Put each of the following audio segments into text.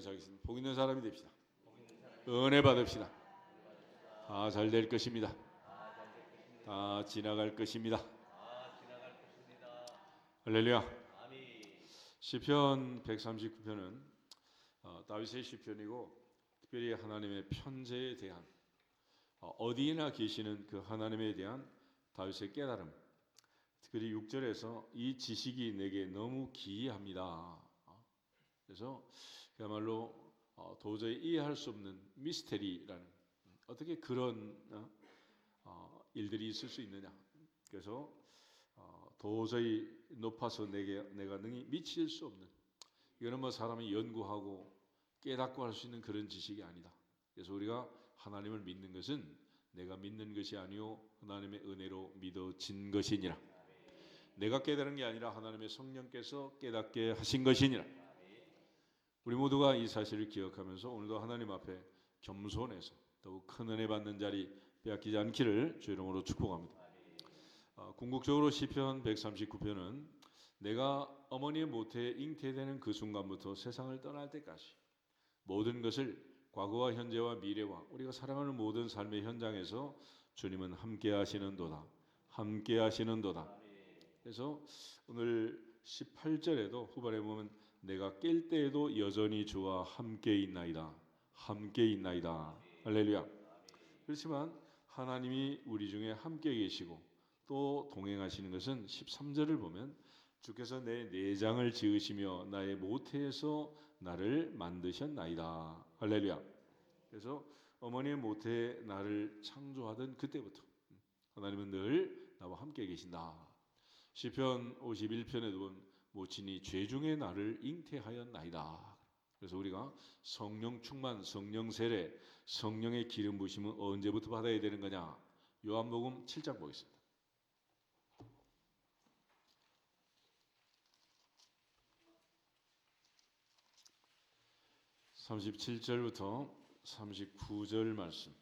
인사하겠습니다. 복 있는 사람이 됩시다. 은혜 받읍시다. 다 잘 될 것입니다. 다 지나갈 것입니다. 할렐루야. 시편 139편은 다윗의 시편이고 특별히 하나님의 편재에 대한 어디나 계시는 그 하나님에 대한 다윗의 깨달음, 특별히 6절에서 이 지식이 내게 너무 기이합니다. 그래서 그야말로 도저히 이해할 수 없는 미스테리라는, 어떻게 그런 일들이 있을 수 있느냐. 그래서 도저히 높아서 내가 능히 미칠 수 없는, 이거는 뭐 사람이 연구하고 깨닫고 할 수 있는 그런 지식이 아니다. 그래서 우리가 하나님을 믿는 것은 내가 믿는 것이 아니요 하나님의 은혜로 믿어진 것이니라. 내가 깨달은 게 아니라 하나님의 성령께서 깨닫게 하신 것이니라. 우리 모두가 이 사실을 기억하면서 오늘도 하나님 앞에 겸손해서 더욱 큰 은혜 받는 자리 빼앗기지 않기를 주의 이름으로 축복합니다. 궁극적으로 시편 139편은 내가 어머니의 모태에 잉태되는 그 순간부터 세상을 떠날 때까지 모든 것을 과거와 현재와 미래와 우리가 살아가는 모든 삶의 현장에서 주님은 함께 하시는도다. 함께 하시는도다. 그래서 오늘 18절에도 후반에 보면 내가 깰 때에도 여전히 주와 함께 있나이다. 함께 있나이다. 할렐루야. 그렇지만 하나님이 우리 중에 함께 계시고 또 동행하시는 것은 13절을 보면 주께서 내 내장을 지으시며 나의 모태에서 나를 만드셨나이다. 할렐루야. 그래서 어머니의 모태에 나를 창조하던 그때부터 하나님은 늘 나와 함께 계신다. 시편 51편에도 보면 모친이 죄중에 나를 잉태하였나이다. 그래서 우리가 성령 충만, 성령 세례, 성령의 기름 부심은 언제부터 받아야 되는 거냐? 요한복음 7장 보겠습니다. (37절부터) 39절 말씀.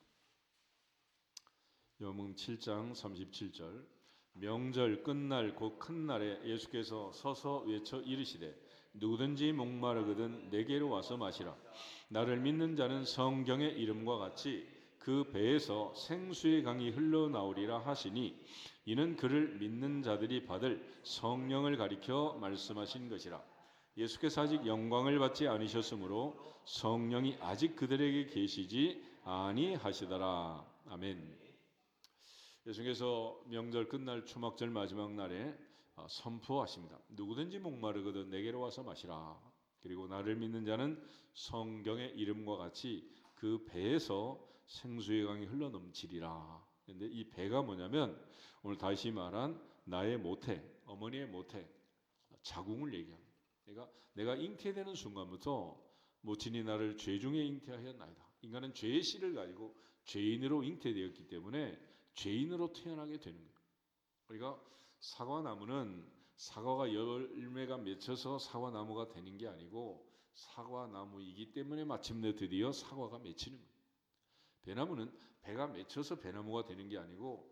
요한복음 7장 37절. 명절 끝날 곧 큰 날에 예수께서 서서 외쳐 이르시되 누구든지 목마르거든 내게로 와서 마시라. 나를 믿는 자는 성경의 이름과 같이 그 배에서 생수의 강이 흘러나오리라 하시니 이는 그를 믿는 자들이 받을 성령을 가리켜 말씀하신 것이라. 예수께서 아직 영광을 받지 않으셨으므로 성령이 아직 그들에게 계시지 아니하시더라. 아멘. 예수께서 명절 끝날 초막절 마지막 날에 선포하십니다. 누구든지 목마르거든 내게로 와서 마시라. 그리고 나를 믿는 자는 성경의 이름과 같이 그 배에서 생수의 강이 흘러넘치리라. 그런데 이 배가 뭐냐면 오늘 다시 말한 나의 모태, 어머니의 모태, 자궁을 얘기합니다. 그러니까 내가 잉태되는 순간부터 모친이 나를 죄 중에 잉태하였나이다. 인간은 죄의 씨를 가지고 죄인으로 잉태되었기 때문에 죄인으로 태어나게 되는 거예요. 그러니까 사과나무는 사과가 열매가 맺혀서 사과나무가 되는 게 아니고 사과나무이기 때문에 마침내 드디어 사과가 맺히는 거예요. 배나무는 배가 맺혀서 배나무가 되는 게 아니고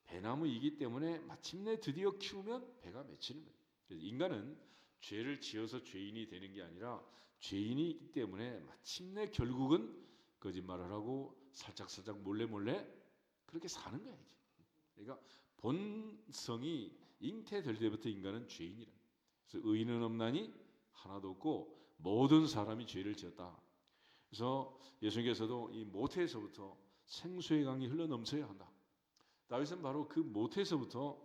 배나무이기 때문에 마침내 드디어 키우면 배가 맺히는 거예요. 그래서 인간은 죄를 지어서 죄인이 되는 게 아니라 죄인이기 때문에 마침내 결국은 거짓말을 하고 살짝살짝 몰래 그렇게 사는 거야 이게. 그러니까 본성이 잉태될 때부터 인간은 죄인이라. 그래서 의인은 없나니 하나도 없고 모든 사람이 죄를 지었다. 그래서 예수님께서도 이 모태에서부터 생수의 강이 흘러넘쳐야 한다. 다윗은 바로 그 모태에서부터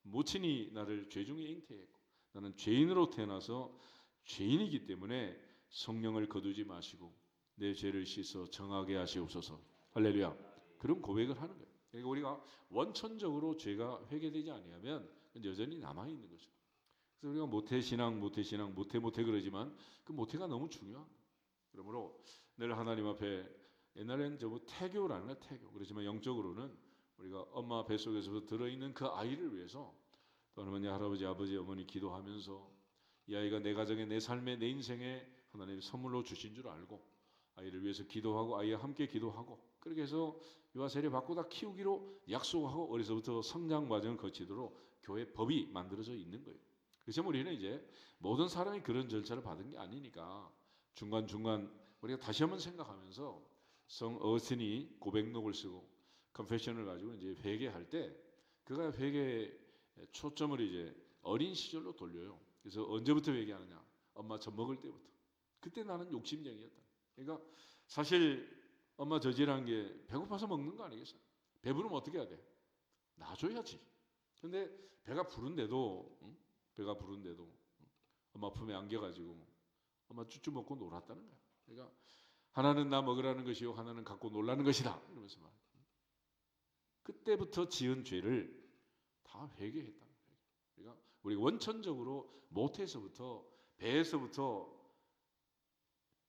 모친이 나를 죄 중에 잉태했고 나는 죄인으로 태어나서 죄인이기 때문에 성령을 거두지 마시고 내 죄를 씻어 정하게 하시옵소서. 할렐루야. 그런 고백을 하는 거예요. 그러니까 우리가 원천적으로 죄가 회개되지 아니하면 여전히 남아있는 거죠. 그래서 우리가 모태신앙 모태 그러지만 그 모태가 너무 중요한 거예요. 그러므로 늘 하나님 앞에 옛날에는 태교라는 거예요. 태교. 그렇지만 영적으로는 우리가 엄마 뱃속에서 들어있는 그 아이를 위해서 또 할머니, 할아버지, 아버지, 어머니 기도하면서 이 아이가 내 가정에, 내 삶에, 내 인생에 하나님이 선물로 주신 줄 알고 아이를 위해서 기도하고 아이와 함께 기도하고 그렇게 해서 유아 세례 받고 다 키우기로 약속하고 어려서부터 성장 과정을 거치도록 교회 법이 만들어져 있는 거예요. 그래서 우리는 이제 모든 사람이 그런 절차를 받은 게 아니니까 중간중간 우리가 다시 한번 생각하면서 성 어스틴이 고백록을 쓰고 컨페션을 가지고 이제 회개할 때 그가 회개의 초점을 이제 어린 시절로 돌려요. 그래서 언제부터 회개하느냐? 엄마 젖 먹을 때부터. 그때 나는 욕심쟁이였다. 그러니까 사실 엄마 저지란 게 배고파서 먹는 거 아니겠어요? 배부르면 어떻게 해야 돼? 놔줘야지. 근데 배가 부른데도 배가 부른데도 엄마 품에 안겨가지고 엄마 쭈쭈 먹고 놀았다는 거야. 그러니까 하나는 나 먹으라는 것이요 하나는 갖고 놀라는 것이다. 이러면서 말. 그때부터 지은 죄를 다 회개했다는 거예요. 그러니까 우리가 원천적으로 모태에서부터 배에서부터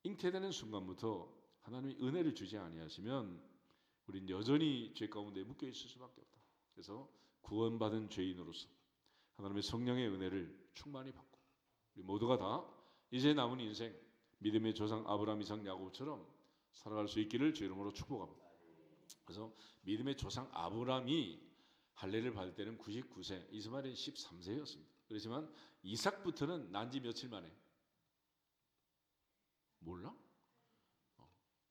잉태되는 순간부터 하나님이 은혜를 주지 아니하시면 우리는 여전히 죄 가운데 묶여 있을 수밖에 없다. 그래서 구원받은 죄인으로서 하나님의 성령의 은혜를 충만히 받고 우리 모두가 다 이제 남은 인생 믿음의 조상 아브라함, 이삭, 야곱처럼 살아갈 수 있기를 주 이름으로 축복합니다. 그래서 믿음의 조상 아브라함이 할례를 받을 때는 99세, 이스마엘은 13세였습니다. 그렇지만 이삭부터는 난지 며칠 만에 몰라?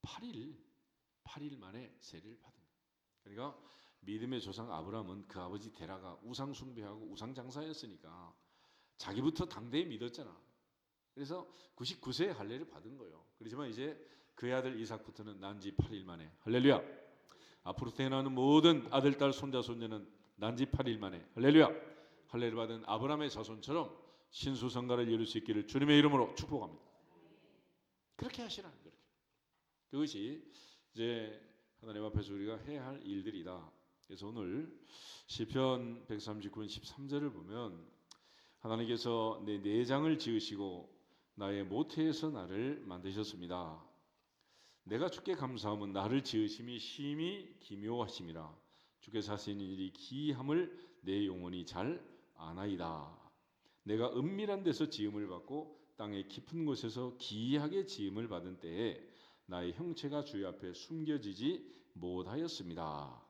8일 만에 세례를 받은 거예요. 그러니까 믿음의 조상 아브라함은 그 아버지 데라가 우상 숭배하고 우상 장사였으니까 자기부터 당대에 믿었잖아. 그래서 99세에 할례를 받은 거예요. 그렇지만 이제 그의 아들 이삭부터는 난지 8일 만에 할렐루야. 앞으로 태어나는 모든 아들, 딸, 손자, 손녀는 난지 8일 만에 할렐루야. 할례를 받은 아브라함의 자손처럼 신수성가를 이룰 수 있기를 주님의 이름으로 축복합니다. 그렇게 하시라는 거예요. 그것이 이제 하나님 앞에서 우리가 해야 할 일들이다. 그래서 오늘 시편 139편 13절을 보면 하나님께서 내 내장을 지으시고 나의 모태에서 나를 만드셨습니다. 내가 주께 감사함은 나를 지으심이 심히 기묘하심이라. 주께서 하시는 일이 기이함을 내 영혼이 잘 아나이다. 내가 은밀한 데서 지음을 받고 땅의 깊은 곳에서 기이하게 지음을 받은 때에 나의 형체가 주의 앞에 숨겨지지 못하였습니다.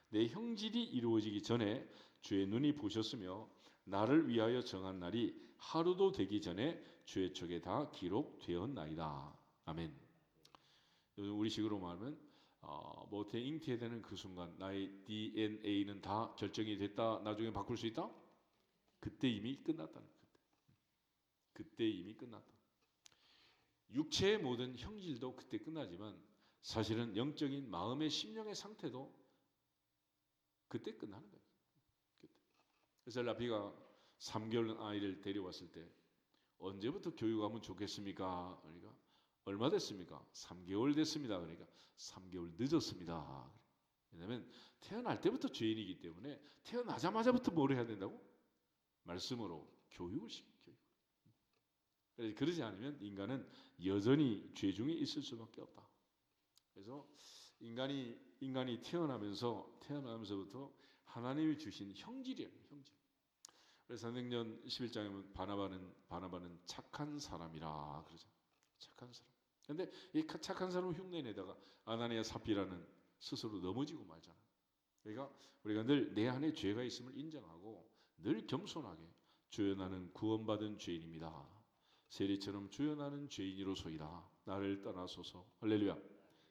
내 형질이 이루어지기 전에 주의 눈이 보셨으며 나를 위하여 정한 날이 하루도 되기 전에 주의 척에 다 기록되었나이다. 아멘. 우리식으로 말하면 모태 잉태되는 그 순간 나의 DNA는 다 결정이 됐다. 나중에 바꿀 수 있다? 그때 이미 끝났다는 거예요. 그때 이미 끝났다. 육체의 모든 형질도 그때 끝나지만 사실은 영적인 마음의 심령의 상태도 그때 끝나는 거예요. 그때. 그래서 라피가 3개월 아이를 데려왔을 때 언제부터 교육하면 좋겠습니까? 그러니까 얼마 됐습니까? 3개월 됐습니다. 그러니까 3개월 늦었습니다. 왜냐하면 태어날 때부터 죄인이기 때문에 태어나자마자부터 뭘 해야 된다고? 말씀으로 교육을 시켜요. 그래서 그러지 않으면 인간은 여전히 죄 중에 있을 수밖에 없다. 그래서 인간이 태어나면서부터 하나님이 주신 형질이에요. 형질. 그래서 사도행전 11장에 보면 바나바는 착한 사람이라 그러죠. 착한 사람. 근데 이 착한 사람 흉내내다가 아나니아 삽비라는 스스로 넘어지고 말잖아. 그러니까 우리가 늘 내 안에 죄가 있음을 인정하고 늘 겸손하게 주여 나는 구원받은 죄인입니다. 세리처럼 주여 나는 죄인이로소이다. 나를 떠나소서. 할렐루야.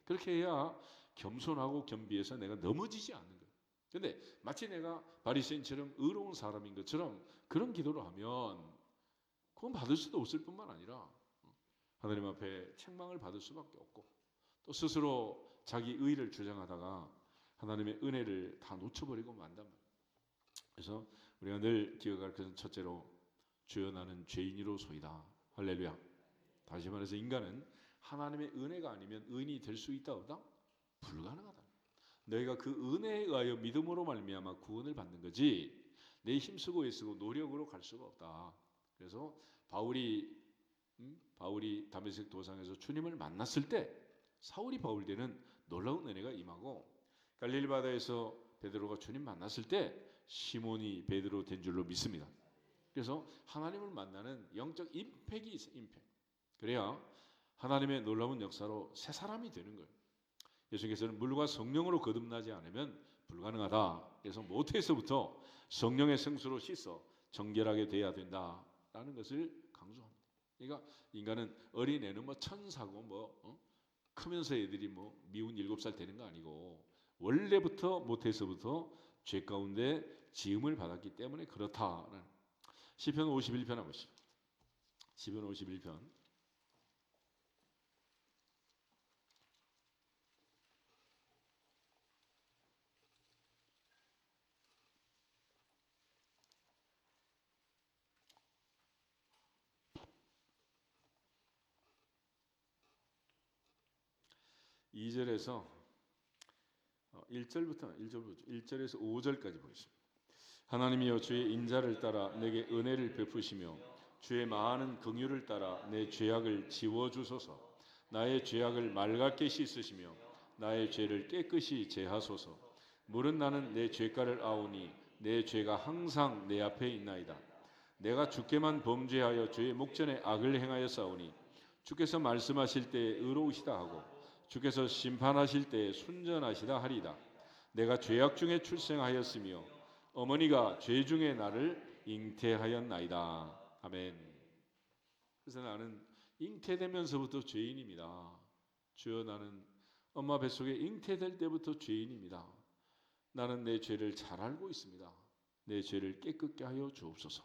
그렇게 해야 겸손하고 겸비해서 내가 넘어지지 않는 거예요. 근데 마치 내가 바리새인처럼 의로운 사람인 것처럼 그런 기도를 하면 그건 받을 수도 없을 뿐만 아니라 하나님 앞에 책망을 받을 수밖에 없고 또 스스로 자기 의를 주장하다가 하나님의 은혜를 다 놓쳐버리고 만단 말이에요. 그래서 우리가 늘 기억할 것은 첫째로 주여 나는 죄인이로소이다. 할렐루야. 다시 말해서 인간은 하나님의 은혜가 아니면 의인이 될 수 있다 없다? 불가능하다. 너희가 그 은혜에 의하여 믿음으로 말미암아 구원을 받는 거지 내 힘쓰고 애쓰고 노력으로 갈 수가 없다. 그래서 바울이 다메섹 도상에서 주님을 만났을 때 사울이 바울 때는 놀라운 은혜가 임하고 갈릴리 바다에서 베드로가 주님 만났을 때 시몬이 베드로 된 줄로 믿습니다. 그래서 하나님을 만나는 영적 임팩이 있어. 임팩. 그래야 하나님의 놀라운 역사로 새 사람이 되는 거예요. 예수님께서는 물과 성령으로 거듭나지 않으면 불가능하다. 그래서 모태에서부터 성령의 생수로 씻어 정결하게 돼야 된다라는 것을 강조합니다. 그러니까 인간은 어린애는 뭐 천사고 뭐 크면서 애들이 뭐 미운 7살 되는 거 아니고 원래부터 모태에서부터 죄 가운데 지음을 받았기 때문에 그렇다라는 시편 51편 한번 보시죠. 시편 51편 2절에서 1절에서 5절까지 보겠습니다. 하나님이여 주의 인자를 따라 내게 은혜를 베푸시며 주의 많은 긍휼을 따라 내 죄악을 지워 주소서. 나의 죄악을 맑게 씻으시며 나의 죄를 깨끗이 제하소서. 물은 나는 내 죄가를 아오니 내 죄가 항상 내 앞에 있나이다. 내가 주께만 범죄하여 주의 목전에 악을 행하여 싸우니 주께서 말씀하실 때에 의로우시다 하고 주께서 심판하실 때에 순전하시다 하리다. 내가 죄악 중에 출생하였으며 어머니가 죄 중에 나를 잉태하였나이다. 아멘. 그래서 나는 잉태되면서부터 죄인입니다. 주여 나는 엄마 뱃속에 잉태될 때부터 죄인입니다. 나는 내 죄를 잘 알고 있습니다. 내 죄를 깨끗게 하여 주옵소서.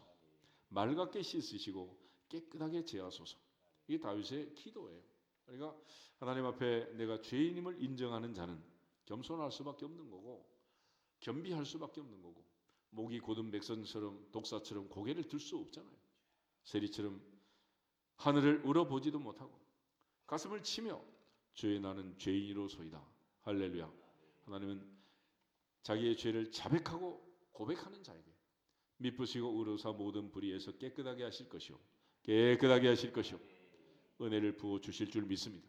맑게 씻으시고 깨끗하게 제하소서. 이게 다윗의 기도예요. 그러니까 하나님 앞에 내가 죄인임을 인정하는 자는 겸손할 수밖에 없는 거고 겸비할 수밖에 없는 거고 목이 곧은 백성처럼 독사처럼 고개를 들 수 없잖아요. 세리처럼 하늘을 우러보지도 못하고 가슴을 치며 주의 나는 죄인이로소이다. 할렐루야. 하나님은 자기의 죄를 자백하고 고백하는 자에게 미쁘시고 의로사 모든 불의에서 깨끗하게 하실 것이요 은혜를 부어 주실 줄 믿습니다.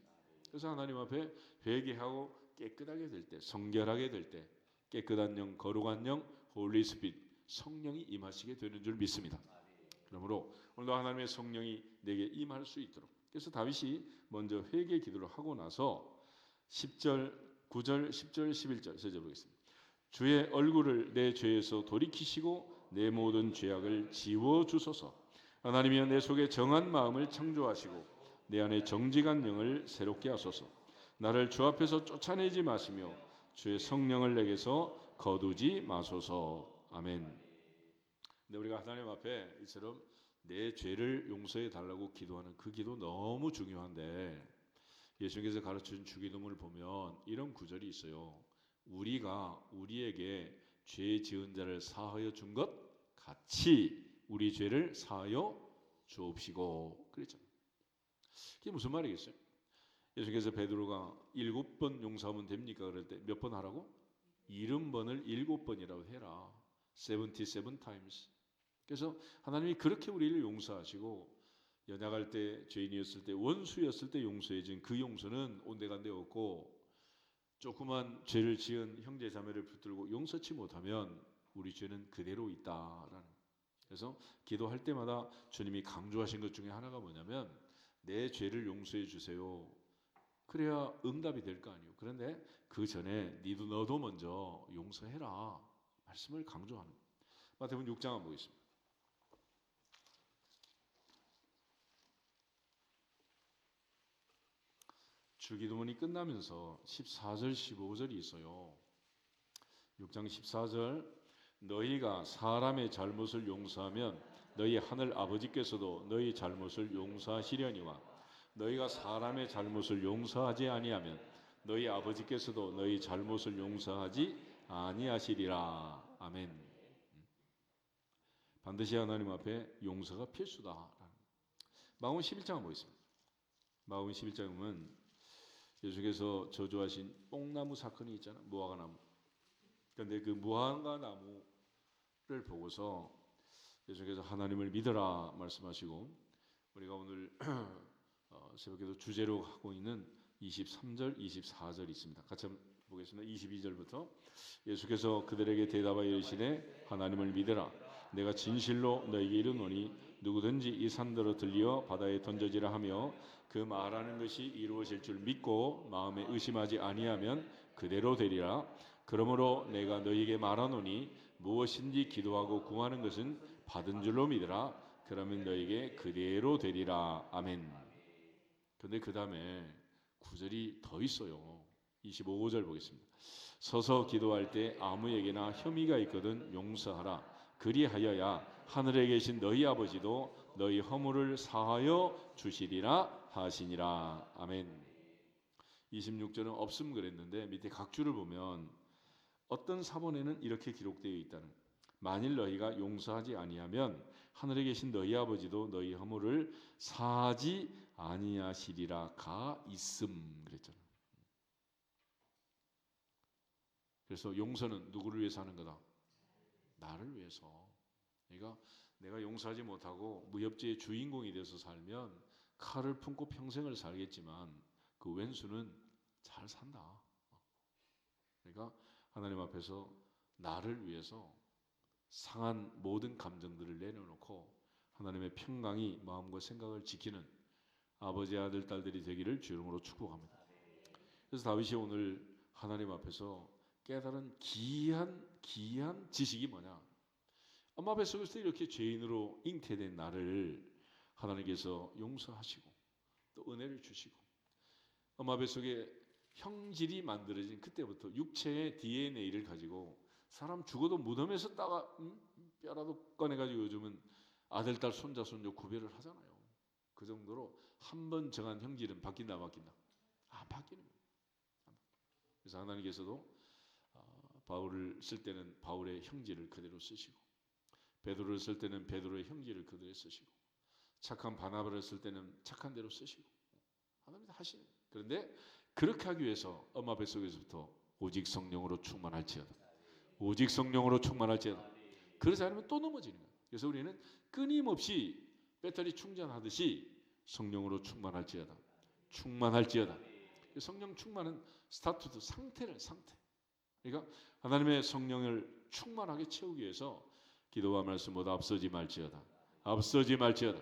그래서 하나님 앞에 회개하고 깨끗하게 될 때, 성결하게 될 때 깨끗한 영, 거룩한 영, 홀리 스피릿 성령이 임하시게 되는 줄 믿습니다. 그러므로 오늘도 하나님의 성령이 내게 임할 수 있도록. 그래서 다윗이 먼저 회개 기도를 하고 나서 10절, 9절, 10절, 11절 세져보겠습니다. 주의 얼굴을 내 죄에서 돌이키시고 내 모든 죄악을 지워 주소서. 하나님이여 내 속에 정한 마음을 창조하시고 내 안에 정직한 영을 새롭게 하소서. 나를 주 앞에서 쫓아내지 마시며 주의 성령을 내게서 거두지 마소서. 아멘. 근데 우리가 하나님 앞에 이처럼 내 죄를 용서해 달라고 기도하는 그 기도 너무 중요한데 예수님께서 가르쳐준 주기도문을 보면 이런 구절이 있어요. 우리가 우리에게 죄 지은 자를 사하여 준 것 같이 우리 죄를 사하여 주옵시고 그랬잖아요. 그게 무슨 말이겠어요? 예수께서 베드로가 7번 용서하면 됩니까? 그럴 때 몇 번 하라고? 70번을 7번이라고 해라. 77 times. 그래서 하나님이 그렇게 우리를 용서하시고 연약할 때 죄인이었을 때 원수였을 때 용서해 준 그 용서는 온데간데 없고 조그만 죄를 지은 형제 자매를 붙들고 용서치 못하면 우리 죄는 그대로 있다라는. 그래서 기도할 때마다 주님이 강조하신 것 중에 하나가 뭐냐면 내 죄를 용서해 주세요. 그래야 응답이 될 거 아니에요. 그런데 그 전에 너도 먼저 용서해라 말씀을 강조하는. 마태복음 6장 한번 보겠습니다. 주기도문이 끝나면서 14절 15절이 있어요. 6장 14절 너희가 사람의 잘못을 용서하면 너희 하늘 아버지께서도 너희 잘못을 용서하시려니와 너희가 사람의 잘못을 용서하지 아니하면 너희 아버지께서도 너희 잘못을 용서하지 아니하시리라. 아멘. 반드시 하나님 앞에 용서가 필수다. 마가복음 11장 보겠습니다. 마가복음 11장에 보면 예수께서 저주하신 뽕나무 사건이 있잖아요. 무화과나무. 그런데 그 무화과나무를 보고서 예수께서 하나님을 믿어라 말씀하시고 우리가 오늘 새벽에도 주제로 하고 있는 23절, 24절 있습니다. 같이 한번 보겠습니다. 22절부터 예수께서 그들에게 대답하여 이르시되 하나님을 믿으라. 내가 진실로 너에게 이르노니 누구든지 이 산더러 들려 바다에 던져지라 하며 그 말하는 것이 이루어질 줄 믿고 마음에 의심하지 아니하면 그대로 되리라. 그러므로 내가 너희에게 말하노니 무엇인지 기도하고 구하는 것은 받은 줄로 믿으라. 그러면 너에게 그대로 되리라. 아멘. 근데 그 다음에 구절이 더 있어요. 25절 보겠습니다. 서서 기도할 때 아무에게나 혐의가 있거든 용서하라. 그리하여야 하늘에 계신 너희 아버지도 너희 허물을 사하여 주시리라 하시니라. 아멘. 26절은 없음 그랬는데 밑에 각주를 보면 어떤 사본에는 이렇게 기록되어 있다는, 만일 너희가 용서하지 아니하면 하늘에 계신 너희 아버지도 너희 허물을 사하지 아니하시리라가 있음 그랬잖아요. 그래서 용서는 누구를 위해서 하는 거다? 나를 위해서. 그러니까 내가 용서하지 못하고 무협지의 주인공이 돼서 살면 칼을 품고 평생을 살겠지만 그 왼수는 잘 산다. 그러니까 하나님 앞에서 나를 위해서 상한 모든 감정들을 내려놓고 하나님의 평강이 마음과 생각을 지키는 아버지 아들 딸들이 되기를 주 이름으로 축복합니다. 그래서 다윗이 오늘 하나님 앞에서 깨달은 귀한 지식이 뭐냐? 엄마 뱃속에서 이렇게 죄인으로 잉태된 나를 하나님께서 용서하시고 또 은혜를 주시고 엄마 뱃속에 형질이 만들어진 그때부터 육체의 DNA를 가지고 사람 죽어도 무덤에서 따가 뼈라도 꺼내가지고 요즘은 아들, 딸, 손자, 손녀 구별을 하잖아요. 그 정도로 한 번 정한 형질은 바뀐다 안 바뀐다? 안 바뀌는 거예요. 그래서 하나님께서도 바울을 쓸 때는 바울의 형질을 그대로 쓰시고 베드로를 쓸 때는 베드로의 형질을 그대로 쓰시고 착한 바나바를 쓸 때는 착한 대로 쓰시고 하나님이 하시는 거예요. 그런데 그렇게 하기 위해서 엄마 뱃속에서부터 오직 성령으로 충만할지어다. 오직 성령으로 충만할지어다. 그러지 않으면 또 넘어지는 거예요. 그래서 우리는 끊임없이 배터리 충전하듯이 성령으로 충만할지어다. 충만할지어다. 성령 충만은 스타트도 상태. 그러니까 하나님의 성령을 충만하게 채우기 위해서 기도와 말씀보다 앞서지 말지어다. 앞서지 말지어다.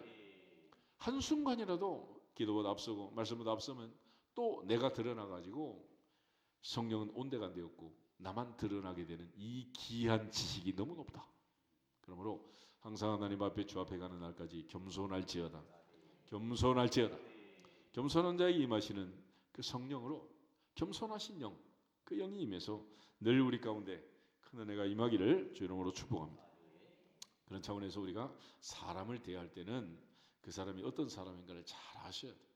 한순간이라도 기도보다 앞서고 말씀보다 앞서면 또 내가 드러나가지고 성령은 온데가 안 되었고 나만 드러나게 되는 이 귀한 지식이 너무 높다. 그러므로 항상 하나님 앞에 주 앞에 가는 날까지 겸손할지어다. 겸손할지어다. 겸손한 자에게 임하시는 그 성령으로 겸손하신 영, 그 영이 임해서 늘 우리 가운데 큰 은혜가 임하기를 주 이름으로 축복합니다. 그런 차원에서 우리가 사람을 대할 때는 그 사람이 어떤 사람인가를 잘 아셔야 돼요.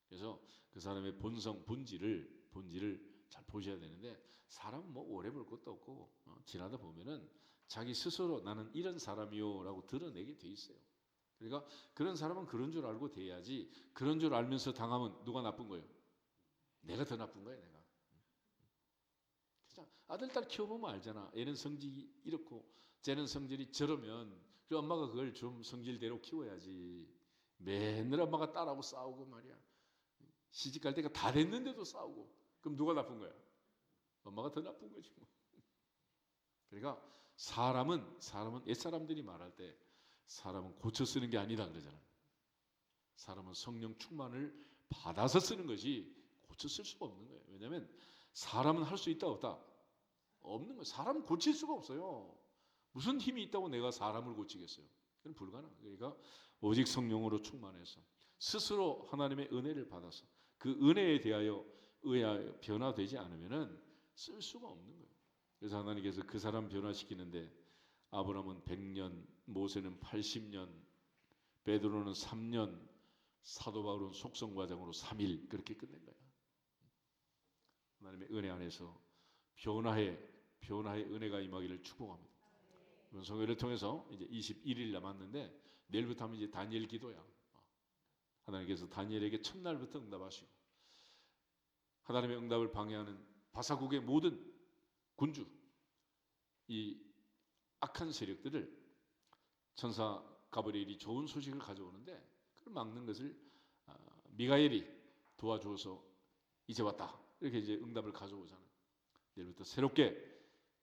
그래서 그 사람의 본성, 본질을 잘 보셔야 되는데 사람은 뭐 오래 볼 것도 없고 지나다 보면은 자기 스스로 나는 이런 사람이요라고 드러내게 돼 있어요. 그러니까 그런 사람은 그런 줄 알고 대해야지 그런 줄 알면서 당하면 누가 나쁜 거예요? 내가 더 나쁜 거예요, 내가. 그냥 아들, 딸 키워보면 알잖아. 얘는 성질이 이렇고 쟤는 성질이 저러면 그 엄마가 그걸 좀 성질대로 키워야지. 맨날 엄마가 딸하고 싸우고 말이야. 시집갈 때가 다 됐는데도 싸우고. 그럼 누가 나쁜 거야? 엄마가 더 나쁜 거지 뭐. 그러니까 사람은 옛사람들이 말할 때 사람은 고쳐 쓰는 게 아니다 그러잖아요. 사람은 성령 충만을 받아서 쓰는 것이 고쳐 쓸 수가 없는 거예요. 왜냐하면 사람은 할 수 있다 없다? 없는 거예요. 사람은 고칠 수가 없어요. 무슨 힘이 있다고 내가 사람을 고치겠어요? 그건 불가능해요. 그러니까 오직 성령으로 충만해서 스스로 하나님의 은혜를 받아서 그 은혜에 대하여 의하여 변화되지 않으면은 쓸 수가 없는 거예요. 그래서 하나님께서 그 사람 변화시키는데 아브라함은 100년, 모세는 80년, 베드로는 3년, 사도 바울은 속성 과정으로 3일 그렇게 끝낸 거야. 하나님의 은혜 안에서 변화의 은혜가 임하기를 축복합니다. 이번 성회를 통해서 이제 21일 남았는데 내일부터 하면 이제 다니엘 기도야. 하나님께서 다니엘에게 첫날부터 응답하시고 하나님의 응답을 방해하는 바사국의 모든 군주, 이 악한 세력들을 천사 가브리엘이 좋은 소식을 가져오는데 그걸 막는 것을 미가엘이 도와주어서 이제 왔다. 이렇게 이제 응답을 가져오잖아요. 내일부터 새롭게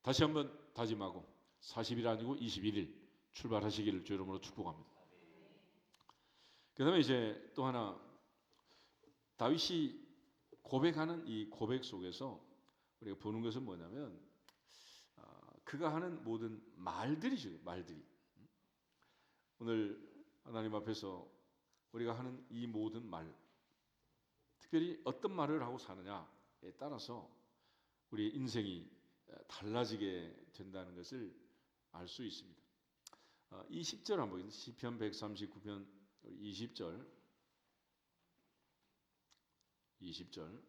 다시 한번 다짐하고 40일 아니고 21일 출발하시기를 주 이름으로 축복합니다. 그 다음에 이제 또 하나 다윗이 고백하는 이 고백 속에서 우리가 보는 것은 뭐냐면 그가 하는 모든 말들이죠. 말들이. 오늘 하나님 앞에서 우리가 하는 이 모든 말, 특별히 어떤 말을 하고 사느냐에 따라서 우리의 인생이 달라지게 된다는 것을 알 수 있습니다. 이 10절 한번 보겠습니다. 시편 139편 20절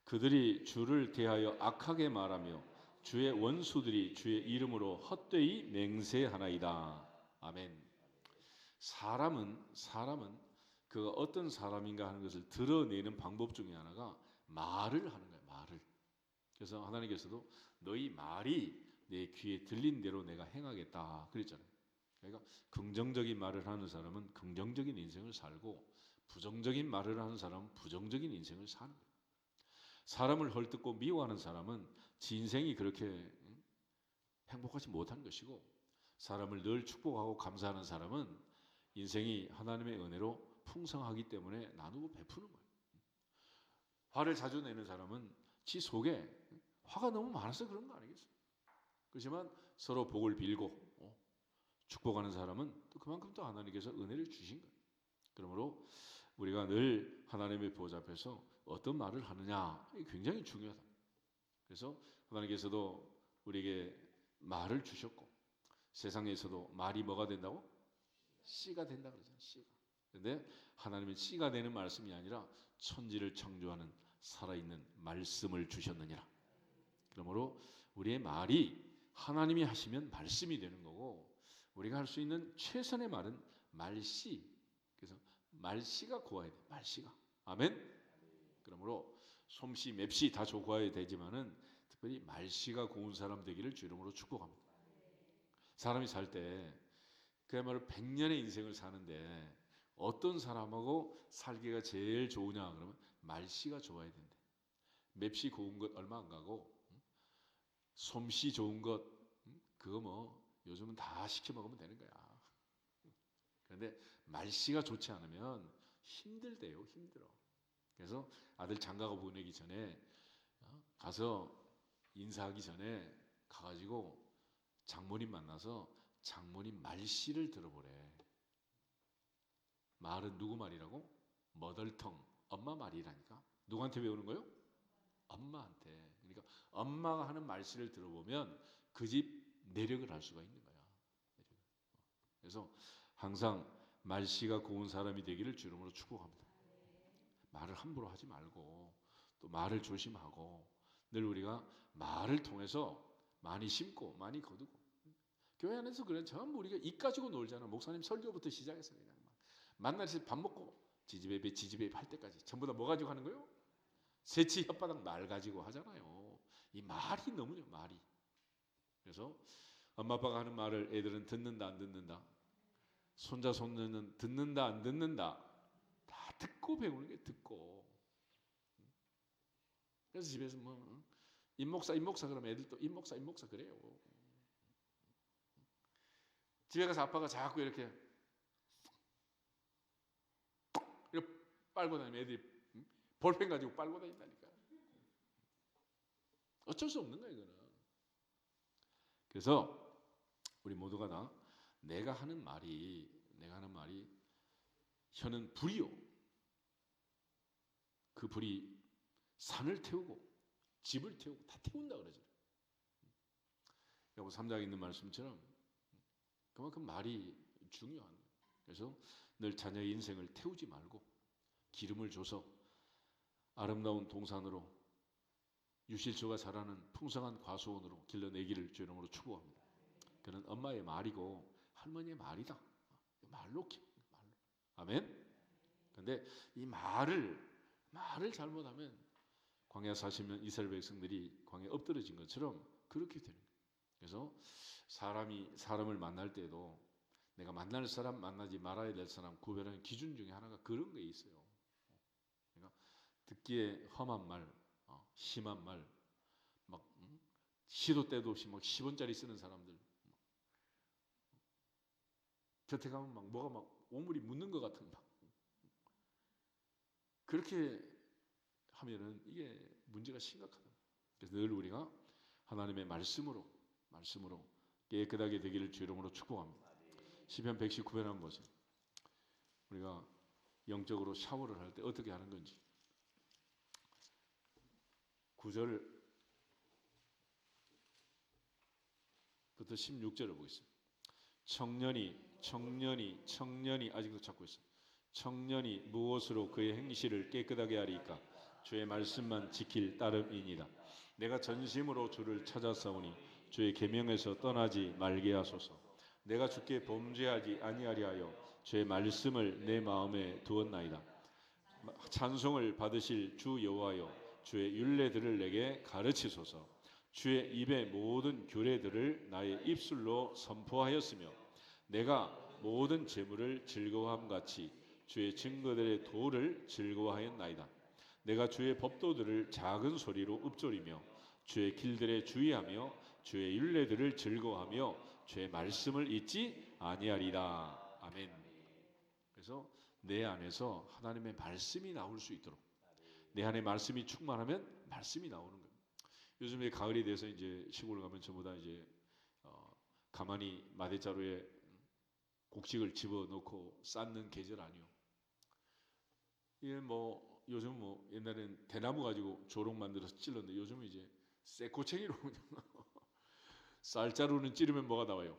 그들이 주를 대하여 악하게 말하며 주의 원수들이 주의 이름으로 헛되이 맹세하나이다. 아멘. 사람은 그가 어떤 사람인가 하는 것을 드러내는 방법 중에 하나가 말을 하는 거예요. 말을. 그래서 하나님께서도 너희 말이 내 귀에 들린 대로 내가 행하겠다 그랬잖아요. 그러니까 긍정적인 말을 하는 사람은 긍정적인 인생을 살고 부정적인 말을 하는 사람은 부정적인 인생을 사는 거예요. 사람을 헐뜯고 미워하는 사람은 지 인생이 그렇게 행복하지 못한 것이고, 사람을 늘 축복하고 감사하는 사람은 인생이 하나님의 은혜로 풍성하기 때문에 나누고 베푸는 거예요. 화를 자주 내는 사람은 지 속에 화가 너무 많아서 그런 거 아니겠어요? 그렇지만 서로 복을 빌고 축복하는 사람은 또 그만큼 또 하나님께서 은혜를 주신 거예요. 그러므로 우리가 늘 하나님의 보좌 앞에서 어떤 말을 하느냐 굉장히 중요하다. 그래서 하나님께서도 우리에게 말을 주셨고, 세상에서도 말이 뭐가 된다고? 씨가 된다 그러잖아요. 씨가. 그런데 하나님은 씨가 되는 말씀이 아니라 천지를 창조하는 살아있는 말씀을 주셨느니라. 그러므로 우리의 말이 하나님이 하시면 말씀이 되는 거고, 우리가 할 수 있는 최선의 말은 말씨. 그래서 말씨가 고와야 돼. 말씨가. 아멘. 그러므로 솜씨, 맵씨 다 고와야 되지만은 특별히 말씨가 고운 사람 되기를 주 이름으로 축복합니다. 사람이 살 때 그야말로 100년의 인생을 사는데 어떤 사람하고 살기가 제일 좋으냐 그러면 말씨가 좋아야 된대. 맵씨 고운 것 얼마 안 가고 솜씨 좋은 것 그거 뭐 요즘은 다 시켜 먹으면 되는 거야. 그런데 말씨가 좋지 않으면 힘들대요. 힘들어. 그래서 아들 장가가 보내기 전에 가서 인사하기 전에 가가지고 장모님 만나서 장모님 말씨를 들어보래. 말은 누구 말이라고? 머덜텅, 엄마 말이라니까. 누구한테 배우는 거요? 엄마한테. 그러니까 엄마가 하는 말씨를 들어보면 그 집 내력을 알 수가 있는 거야. 그래서 항상 말씨가 고운 사람이 되기를 주 이름으로 축복합니다. 말을 함부로 하지 말고 또 말을 조심하고 늘 우리가 말을 통해서 많이 심고 많이 거두고, 교회 안에서 그래 전부 우리가 입 가지고 놀잖아. 목사님 설교부터 시작해서 그냥 만나서 밥 먹고 지지배배 할 때까지 전부 다 뭐 가지고 하는 거예요? 새치 혓바닥 말 가지고 하잖아요. 이 말이 너무요, 말이. 그래서 엄마 아빠가 하는 말을 애들은 듣는다 안 듣는다? 손자 손녀는 듣는다 안 듣는다? 다 듣고 배우는 게 듣고. 그래서 집에서 뭐 임목사 그러면 애들도 임목사 그래요. 집에 가서 아빠가 자꾸 이렇게 빨고 다니면 애들이 볼펜 가지고 빨고 다닌다니까. 어쩔 수 없는 거야 이거는. 그래서 우리 모두가 다 내가 하는 말이 혀는 불이요. 그 불이 산을 태우고 집을 태우고 다 태운다 그러죠. 여보 3장에 있는 말씀처럼 그만큼 말이 중요한 거예요. 그래서 늘 자녀의 인생을 태우지 말고 기름을 줘서 아름다운 동산으로 유실초가 자라는 풍성한 과수원으로 길러내기를 주 이름으로 축복합니다. 그는 엄마의 말이고 할머니의 말이다. 말로 키우는 말로. 아멘. 그런데 이 말을 잘못하면 광야 40년 이스라엘 백성들이 광야에 엎드러진 것처럼 그렇게 되는 거예요. 그래서 사람을 만날 때도 내가 만날 사람 만나지 말아야 될 사람 구별하는 기준 중에 하나가 그런 게 있어요. 그러니까 듣기에 험한 말, 심한 말, 막 시도 때도 없이 막 10원짜리 쓰는 사람들, 곁에 가면 막 뭐가 막 오물이 묻는 것 같은 막 그렇게 하면은 이게 문제가 심각하다. 그래서 늘 우리가 하나님의 말씀으로 깨끗하게 되기를 주 이름으로 축복합니다. 시편 119편 한번 보세요. 우리가 영적으로 샤워를 할 때 어떻게 하는 건지 9절부터 16절을 보겠습니다. 청년이 아직도 찾고 있어요. 청년이 무엇으로 그의 행실을 깨끗하게 하리까? 주의 말씀만 지킬 따름이니이다. 내가 전심으로 주를 찾아싸우니 주의 계명에서 떠나지 말게 하소서. 내가 주께 범죄하지 아니하리 하여 주의 말씀을 내 마음에 두었나이다. 찬송을 받으실 주 여호와여, 주의 율례들을 내게 가르치소서. 주의 입의 모든 규례들을 나의 입술로 선포하였으며 내가 모든 재물을 즐거워함 같이 주의 증거들의 도를 즐거워하였나이다. 내가 주의 법도들을 작은 소리로 읊조리며 주의 길들에 주의하며 주의 율례들을 즐거워하며 주의 말씀을 잊지 아니하리다. 아멘. 그래서 내 안에서 하나님의 말씀이 나올 수 있도록, 내 안에 말씀이 충만하면 말씀이 나오는 거예요. 요즘에 가을이 돼서 이제 시골 가면 전부 다 이제 가만히 마대자루에 곡식을 집어넣고 쌓는 계절 아니요. 이게 뭐 요즘 뭐 옛날에는 대나무 가지고 조롱 만들어서 찔렀는데 요즘은 이제 쇠꼬챙이로 그냥 쌀자루는 찌르면 뭐가 나와요?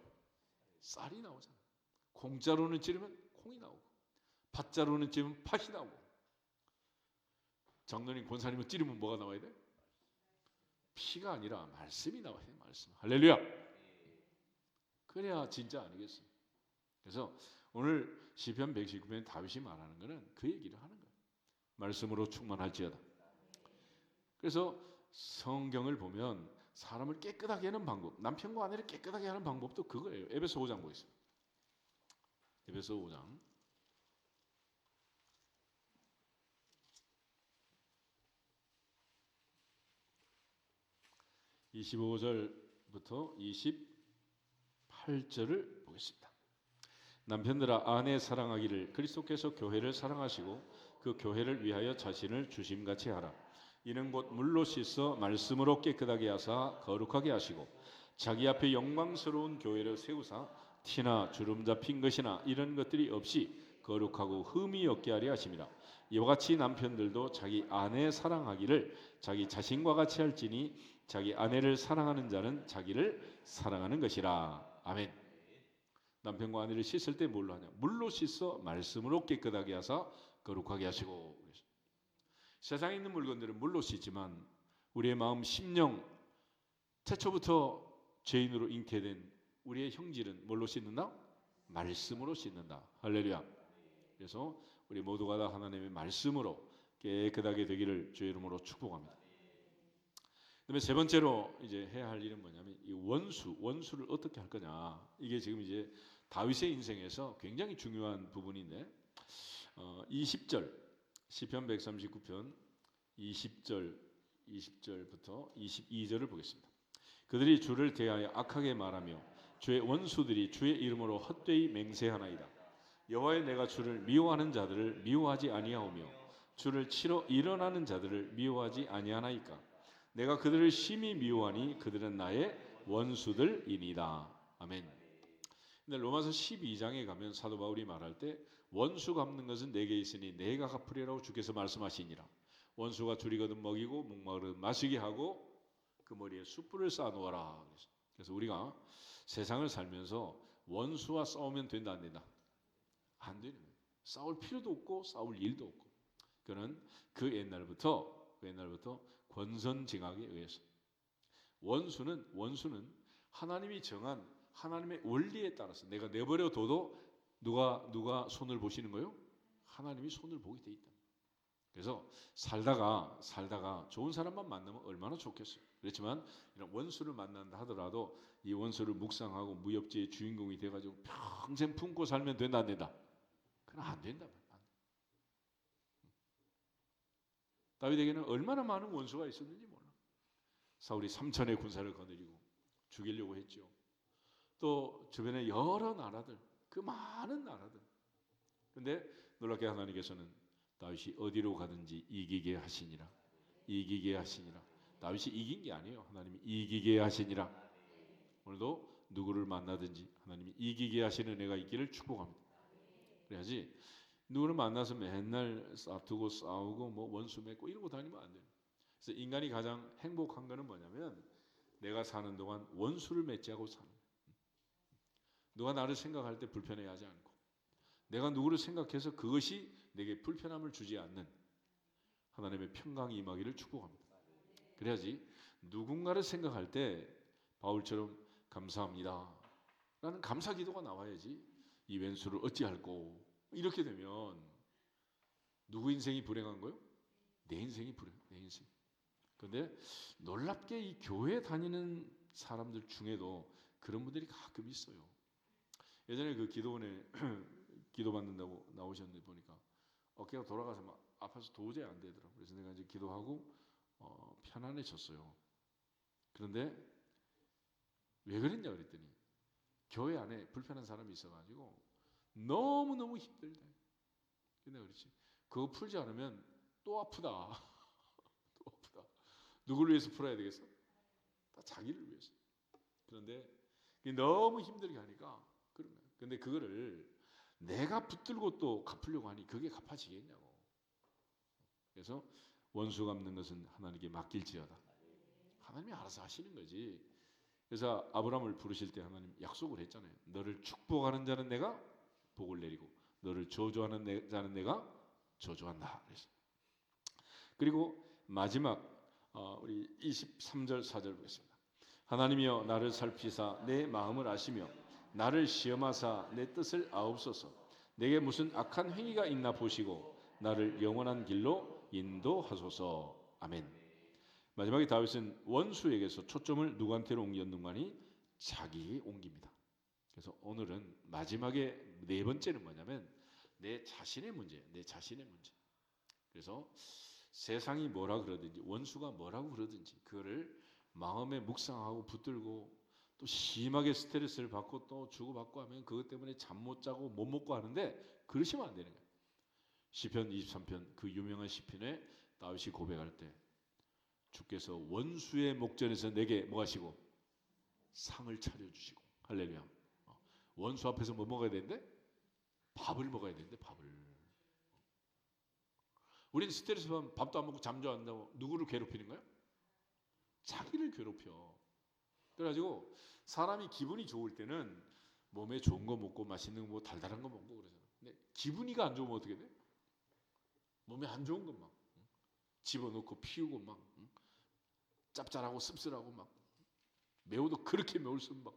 쌀이 나오잖아. 콩자루는 찌르면 콩이 나오고, 팥자루는 찌르면 팥이 나오고, 장로님 권사님은 찌르면 뭐가 나와야 돼? 피가 아니라 말씀이 나와야 돼. 말씀. 할렐루야. 그래야 진짜 아니겠어요. 그래서 오늘 시편 119편 다윗이 말하는 것은 그 얘기를 하는 거예요. 말씀으로 충만할지어다. 그래서 성경을 보면 사람을 깨끗하게 하는 방법, 남편과 아내를 깨끗하게 하는 방법도 그거예요. 에베소 5장 보겠습니다. 에베소 5장 25절부터 28절을 보겠습니다. 남편들아 아내 사랑하기를 그리스도께서 교회를 사랑하시고 그 교회를 위하여 자신을 주심같이 하라. 이는 곧 물로 씻어 말씀으로 깨끗하게 하사 거룩하게 하시고 자기 앞에 영광스러운 교회를 세우사 티나 주름 잡힌 것이나 이런 것들이 없이 거룩하고 흠이 없게 하려 하심이라. 이와 같이 남편들도 자기 아내 사랑하기를 자기 자신과 같이 할지니 자기 아내를 사랑하는 자는 자기를 사랑하는 것이라. 아멘. 남편과 아내를 씻을 때 뭘로 하냐? 물로 씻어 말씀으로 깨끗하게 하사 거룩하게 하시고. 세상에 있는 물건들은 물로 씻지만 우리의 마음 심령, 태초부터 죄인으로 잉태된 우리의 형질은 뭘로 씻는다? 말씀으로 씻는다. 할렐루야. 그래서 우리 모두가 다 하나님의 말씀으로 깨끗하게 되기를 주의 이름으로 축복합니다. 그다음에 세 번째로 이제 해야 할 일은 뭐냐면 이 원수를 어떻게 할 거냐. 이게 지금 이제 다윗의 인생에서 굉장히 중요한 부분인데 20절 시편 139편 20절부터 22절을 보겠습니다. 그들이 주를 대하여 악하게 말하며 주의 원수들이 주의 이름으로 헛되이 맹세하나이다. 여호와여 내가 주를 미워하는 자들을 미워하지 아니하오며 주를 치러 일어나는 자들을 미워하지 아니하나이까. 내가 그들을 심히 미워하니 그들은 나의 원수들이니이다. 아멘. 근데 로마서 12장에 가면 사도 바울이 말할 때 원수 갚는 것은 내게 있으니 내가 갚으리라고 주께서 말씀하시니라. 원수가 줄이거든 먹이고 목마르든 마시게 하고 그 머리에 숯불을 쌓아놓아라. 그래서 우리가 세상을 살면서 원수와 싸우면 된다 안 된다? 안 되는 거예요. 싸울 필요도 없고 싸울 일도 없고. 그는 그 옛날부터 권선징악에 의해서 원수는 하나님이 정한 하나님의 원리에 따라서 내가 내버려 둬도 누가 손을 보시는 거예요? 하나님이 손을 보게 돼 있다. 그래서 살다가 좋은 사람만 만나면 얼마나 좋겠어요. 그렇지만 이런 원수를 만난다 하더라도 이 원수를 묵상하고 무협지의 주인공이 돼가지고 평생 품고 살면 된다 안 된다? 그건 안 된다. 다윗에게는 얼마나 많은 원수가 있었는지 몰라. 사울이 3천의 군사를 거느리고 죽이려고 했죠. 또 주변에 여러 나라들, 그 많은 나라들. 그런데 놀랍게 하나님께서는 다윗이 어디로 가든지 이기게 하시니라. 다윗이 이긴 게 아니에요. 하나님이 이기게 하시니라. 오늘도 누구를 만나든지 하나님이 이기게 하시는 은혜가 있기를 축복합니다. 그래야지 누구를 만나서 맨날 싸우고 싸우고 뭐 원수 맺고 이러고 다니면 안 돼요. 그래서 인간이 가장 행복한 거는 뭐냐면 내가 사는 동안 원수를 맺지 않고 사는 거예요. 누가 나를 생각할 때 불편해하지 않고 내가 누구를 생각해서 그것이 내게 불편함을 주지 않는 하나님의 평강이 임하기를 축복합니다. 그래야지 누군가를 생각할 때 바울처럼 감사합니다 라는 감사 기도가 나와야지 이 왼수를 어찌할꼬 이렇게 되면 누구 인생이 불행한 거요? 내 인생이 불행, 내 인생. 그런데 놀랍게 이 교회 다니는 사람들 중에도 그런 분들이 가끔 있어요. 예전에 그 기도원에 기도 받는다고 나오셨는데 보니까 어깨가 돌아가서 막 아파서 도저히 안 되더라고요. 그래서 내가 이제 기도하고 편안해졌어요. 그런데 왜 그랬냐 그랬더니 교회 안에 불편한 사람이 있어가지고 너무너무 힘들다. 근데 그렇지. 그거 풀지 않으면 또 아프다. 또 아프다. 누구를 위해서 풀어야 되겠어? 다 자기를 위해서. 그런데 너무 힘들게 하니까 그런 거야. 근데 그거를 내가 붙들고 또 갚으려고 하니 그게 갚아지겠냐고. 그래서 원수 갚는 것은 하나님께 맡길지어다. 하나님이 알아서 하시는 거지. 그래서 아브라함을 부르실 때 하나님 약속을 했잖아요. 너를 축복하는 자는 내가 복을 내리고 너를 저주하는 자는 내가 저주한다. 그래서 그리고 마지막 우리 23절 4절 보겠습니다. 하나님이여 나를 살피사 내 마음을 아시며 나를 시험하사 내 뜻을 아옵소서. 내게 무슨 악한 행위가 있나 보시고 나를 영원한 길로 인도하소서. 아멘. 마지막에 다윗은 원수에게서 초점을 누구한테로 옮겼는가니 자기에 옮깁니다. 그래서 오늘은 마지막에 네 번째는 뭐냐면 내 자신의 문제, 내 자신의 문제. 그래서 세상이 뭐라 그러든지 원수가 뭐라고 그러든지 그거를 마음에 묵상하고 붙들고 또 심하게 스트레스를 받고 또 주고받고 하면 그것 때문에 잠 못 자고 못 먹고 하는데 그러시면 안 되는 거예요. 시편 23편 그 유명한 시편에 다윗이 고백할 때 주께서 원수의 목전에서 내게 뭐 하시고 상을 차려주시고 할렐루야. 원수 앞에서 뭐 먹어야 되는데? 밥을 먹어야 되는데 밥을. 우리는 스트레스 받으면 밥도 안 먹고 잠도 안 자고 누구를 괴롭히는 거야? 자기를 괴롭혀. 그래가지고 사람이 기분이 좋을 때는 몸에 좋은 거 먹고 맛있는 거 먹고 달달한 거 먹고 그러잖아. 근데 기분이가 안 좋으면 어떻게 돼? 몸에 안 좋은 것만 집어넣고 피우고 막 짭짤하고 씁쓸하고 막 매워도 그렇게 매울수록 막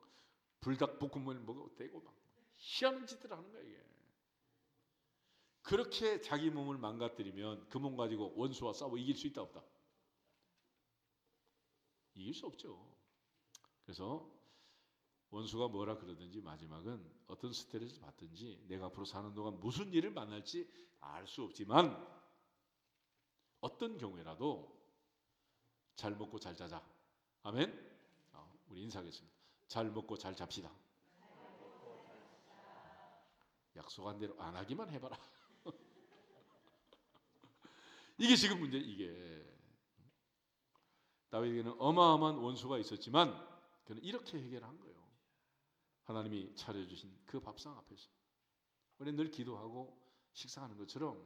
불닭볶음면을 먹어도 되고 막 희한한 짓을 하는 거야 이게. 그렇게 자기 몸을 망가뜨리면 그 몸 가지고 원수와 싸워 이길 수 있다 없다? 이길 수 없죠. 그래서 원수가 뭐라 그러든지 마지막은 어떤 스트레스를 받든지 내가 앞으로 사는 동안 무슨 일을 만날지 알 수 없지만 어떤 경우에라도 잘 먹고 잘 자자. 아멘. 우리 인사하겠습니다. 잘 먹고 잘 잡시다. 약속한 대로 안 하기만 해봐라. 이게 지금 문제. 이게 다윗에게는 어마어마한 원수가 있었지만 그는 이렇게 해결한 거예요. 하나님이 차려주신 그 밥상 앞에서 우리 늘 기도하고 식사하는 것처럼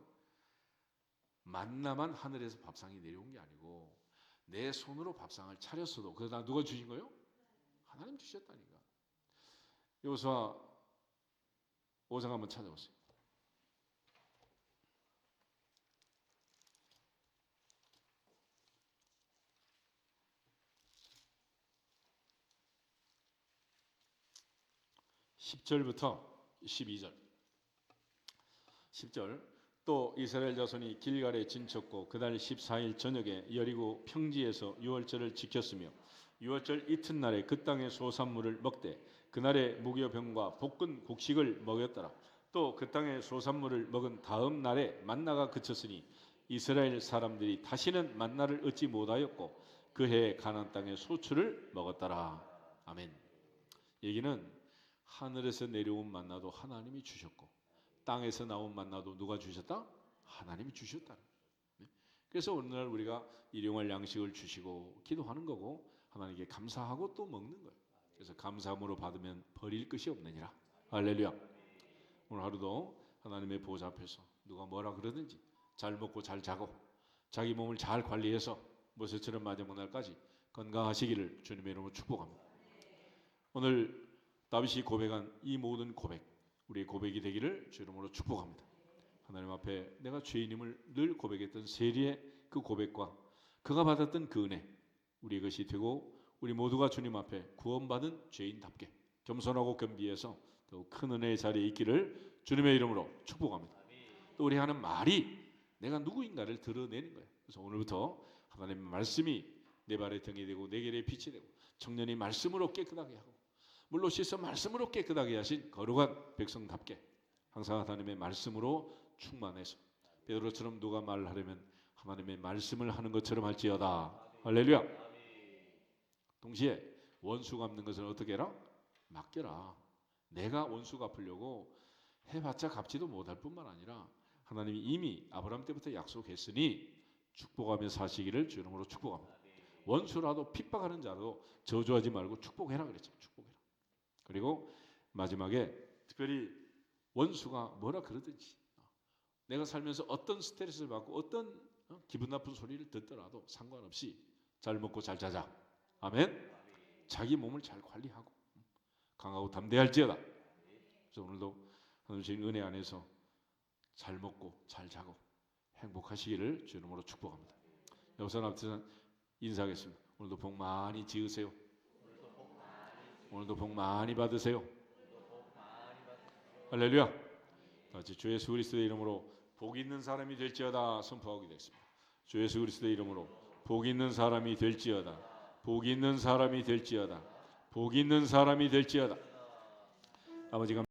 만나만 하늘에서 밥상이 내려온 게 아니고 내 손으로 밥상을 차렸어도 그거 나 누가 주신 거예요? 하나님 주셨다니까. 여호수아 5장 한번 찾아보세요. (10절부터) 12절. 10절. 또 이스라엘 자손이 길갈에 진쳤고 그날 14일 저녁에 여리고 평지에서 유월절을 지켰으며 유월절 이튿날에 그 땅의 소산물을 먹되 그날에 무교병과 볶은 곡식을 먹였더라. 또 그 땅의 소산물을 먹은 다음 날에 만나가 그쳤으니 이스라엘 사람들이 다시는 만나를 얻지 못하였고 그 해에 가나안 땅의 소출을 먹었더라. 아멘. 얘기는 하늘에서 내려온 만나도 하나님이 주셨고 땅에서 나온 만나도 누가 주셨다? 하나님이 주셨다. 그래서 오늘날 우리가 일용할 양식을 주시고 기도하는 거고 하나님께 감사하고 또 먹는 거예요. 그래서 감사함으로 받으면 버릴 것이 없느니라. 할렐루야. 오늘 하루도 하나님의 보좌 앞에서 누가 뭐라 그러든지 잘 먹고 잘 자고 자기 몸을 잘 관리해서 모세처럼 마지막 날까지 건강하시기를 주님의 이름으로 축복합니다. 오늘 다윗이 고백한 이 모든 고백, 우리의 고백이 되기를 주 이름으로 축복합니다. 하나님 앞에 내가 죄인임을 늘 고백했던 세리의 그 고백과 그가 받았던 그 은혜, 우리 것이 되고 우리 모두가 주님 앞에 구원받은 죄인답게 겸손하고 겸비해서 더욱 큰 은혜의 자리에 있기를 주님의 이름으로 축복합니다. 또 우리 하는 말이 내가 누구인가를 드러내는 거예요. 그래서 오늘부터 하나님의 말씀이 내 발의 등이 되고 내 길의 빛이 되고 청년이 말씀으로 깨끗하게 하고 물로 씻어 말씀으로 깨끗하게 하신 거룩한 백성답게 항상 하나님의 말씀으로 충만해서 베드로처럼 누가 말하려면 하나님의 말씀을 하는 것처럼 할지어다. 할렐루야. 동시에 원수 갚는 것은 어떻게 해라? 맡겨라. 내가 원수 갚으려고 해봤자 갚지도 못할 뿐만 아니라 하나님이 이미 아브라함 때부터 약속했으니 축복하며 사시기를 주 이름으로 축복합니다. 원수라도 핍박하는 자도 저주하지 말고 축복해라 그랬죠. 축복해라. 그리고 마지막에 특별히 원수가 뭐라 그러든지 내가 살면서 어떤 스트레스를 받고 어떤 기분 나쁜 소리를 듣더라도 상관없이 잘 먹고 잘 자자. 아멘. 자기 몸을 잘 관리하고 강하고 담대할지어다. 그래서 오늘도 하나님 은혜 안에서 잘 먹고 잘 자고 행복하시기를 주 이름으로 축복합니다. 여기서 앞에서 인사하겠습니다. 오늘도 복 많이 지으세요. 오늘도 복 많이 받으세요. 할렐루야. 같이 주 예수 그리스도의 이름으로 복 있는 사람이 될지어다 선포하게 됐습니다. 주 예수 그리스도의 이름으로 복 있는 사람이 될지어다. 복 있는 사람이 될지어다. 복 있는 사람이 될지어다. 아버지가